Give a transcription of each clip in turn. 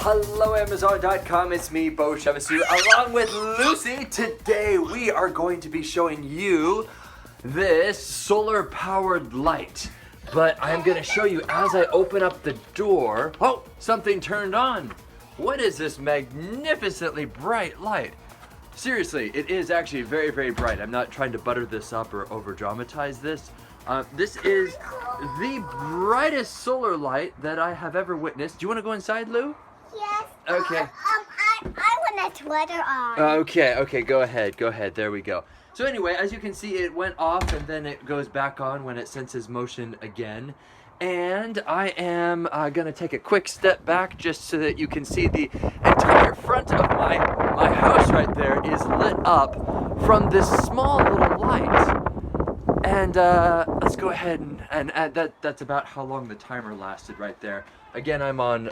Hello Amazon.com, it's me, Beau, along with Lucy. Today we are going to be showing you this solar-powered light. But I'm going to show you as I open up the door. Oh, something turned on. What is this magnificently bright light? Seriously, it is actually very, very bright. I'm not trying to butter this up or over-dramatize this. This is the brightest solar light that I have ever witnessed. Do you want to go inside, Lou? Yes. Okay. I want a sweater on. Okay, go ahead, there we go. So anyway, as you can see, it went off and then it goes back on when it senses motion again. And I am gonna take a quick step back just so that you can see the entire front of my house right there is lit up from this small little light. And let's go ahead and add that's about how long the timer lasted right there. Again, I'm on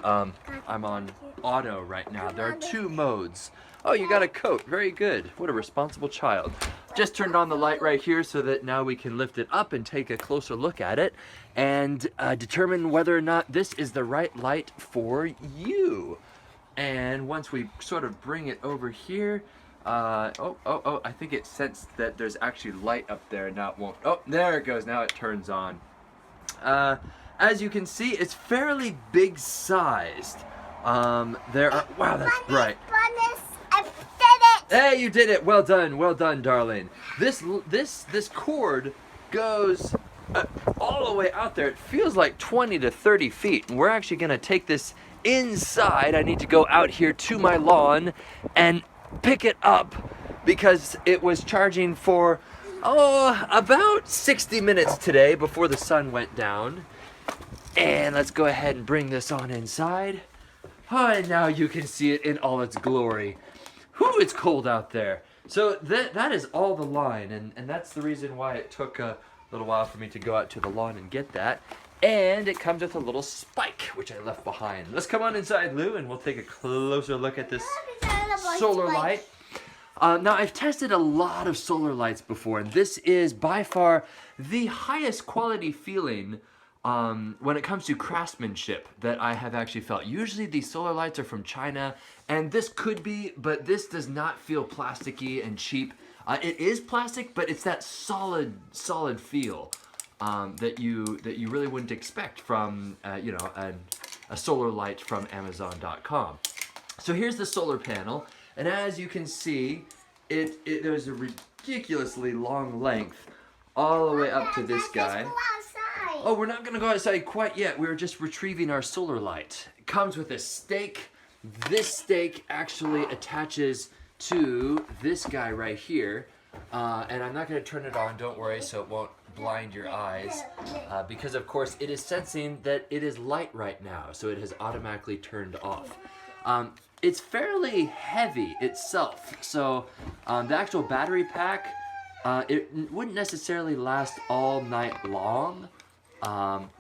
auto right now. There are 2 modes. Oh, you got a coat. Very good. What a responsible child. Just turned on the light right here so that now we can lift it up and take a closer look at it and determine whether or not this is the right light for you. And once we sort of bring it over here, I think it sensed that there's actually light up there. Now it won't. Oh, there it goes. Now it turns on. As you can see, it's fairly big sized. There are, wow, that's bright. I did it. Hey, you did it. Well done, darling. This cord goes all the way out there. It feels like 20 to 30 feet. And we're actually gonna take this inside. I need to go out here to my lawn and pick it up because it was charging for about 60 minutes today before the sun went down. And let's go ahead and bring this on inside. Oh, and now you can see it in all its glory. Whew, it's cold out there. So that is all the line, and that's the reason why it took a little while for me to go out to the lawn and get that. And it comes with a little spike, which I left behind. Let's come on inside, Lou, and we'll take a closer look at this solar light. Now, I've tested a lot of solar lights before, and this is by far the highest quality feeling when it comes to craftsmanship that I have actually felt. Usually these solar lights are from China, and this could be, but this does not feel plasticky and cheap. It is plastic, but it's that solid feel that you really wouldn't expect from a solar light from Amazon.com. So here's the solar panel, and as you can see, there's a ridiculously long length all the way up to this guy. Oh, we're not gonna go outside quite yet. We're just retrieving our solar light. It comes with a stake. This stake actually attaches to this guy right here. And I'm not gonna turn it on, don't worry, so it won't blind your eyes. Because of course it is sensing that it is light right now, so it has automatically turned off. It's fairly heavy itself, so the actual battery pack, it wouldn't necessarily last all night long.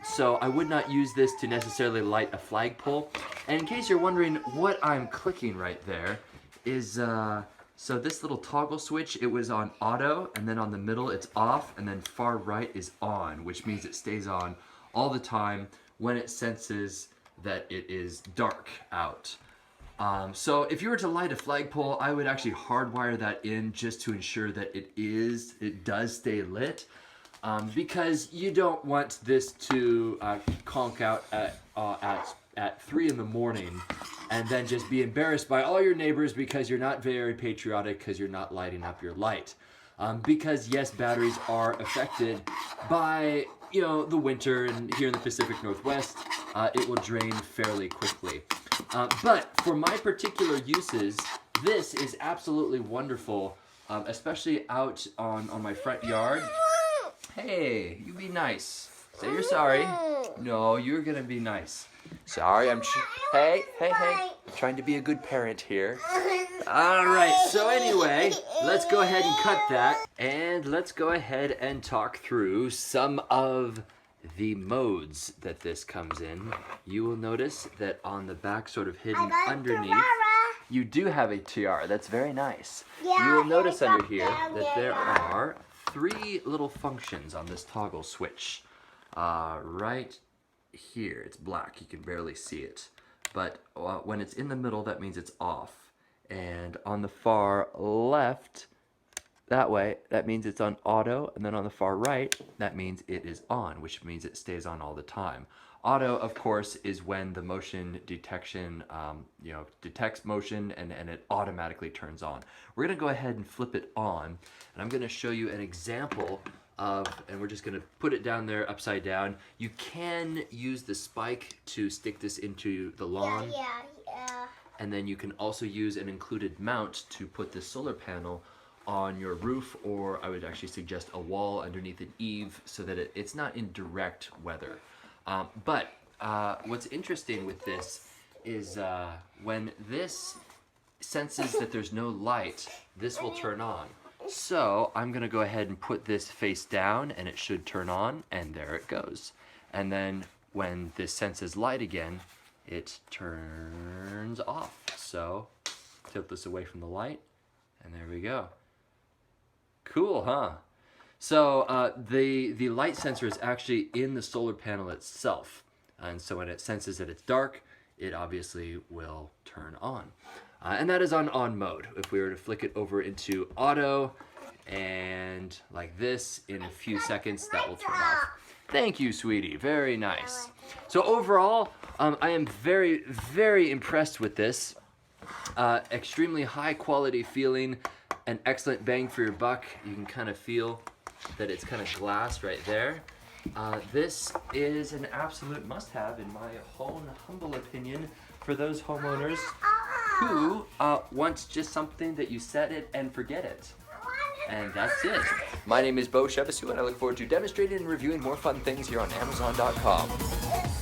So I would not use this to necessarily light a flagpole. And in case you're wondering what I'm clicking right there is, so this little toggle switch, it was on auto, and then on the middle it's off, and then far right is on, which means it stays on all the time when it senses that it is dark out. So if you were to light a flagpole, I would actually hardwire that in just to ensure that it does stay lit. Because you don't want this to conk out at 3 in the morning and then just be embarrassed by all your neighbors because you're not very patriotic because you're not lighting up your light. Because yes, batteries are affected by the winter, and here in the Pacific Northwest, it will drain fairly quickly. But for my particular uses, this is absolutely wonderful, especially out on my front yard. Hey, you be nice. Say you're sorry. No, you're gonna be nice. Sorry, hey. I'm trying to be a good parent here. All right, so anyway, let's go ahead and cut that. And let's go ahead and talk through some of the modes that this comes in. You will notice that on the back, sort of hidden underneath, you do have a tiara. That's very nice. You will notice under here that there are 3 little functions on this toggle switch. Right here, it's black, you can barely see it. but when it's in the middle, that means it's off. And on the far left, that way, that means it's on auto, and then on the far right, that means it is on, which means it stays on all the time. Auto, of course, is when the motion detection, detects motion and it automatically turns on. We're gonna go ahead and flip it on, and I'm gonna show you an example of, and we're just gonna put it down there upside down. You can use the spike to stick this into the lawn. Yeah. And then you can also use an included mount to put this solar panel on your roof, or I would actually suggest a wall underneath an eave so that it's not in direct weather. But what's interesting with this is when this senses that there's no light, this will turn on. So I'm gonna go ahead and put this face down, and it should turn on, and there it goes. And then when this senses light again, it turns off. So tilt this away from the light, and there we go. Cool, huh? So the light sensor is actually in the solar panel itself. And so when it senses that it's dark, it obviously will turn on. And that is on mode. If we were to flick it over into auto and like this, in a few seconds, that will turn off. Thank you, sweetie. Very nice. So overall, I am very, very impressed with this. Extremely high quality feeling, an excellent bang for your buck. You can kind of feel that it's kind of glass right there. This is an absolute must-have, in my own humble opinion, for those homeowners who want just something that you set it and forget it. And that's it. My name is Beau, and I look forward to demonstrating and reviewing more fun things here on Amazon.com.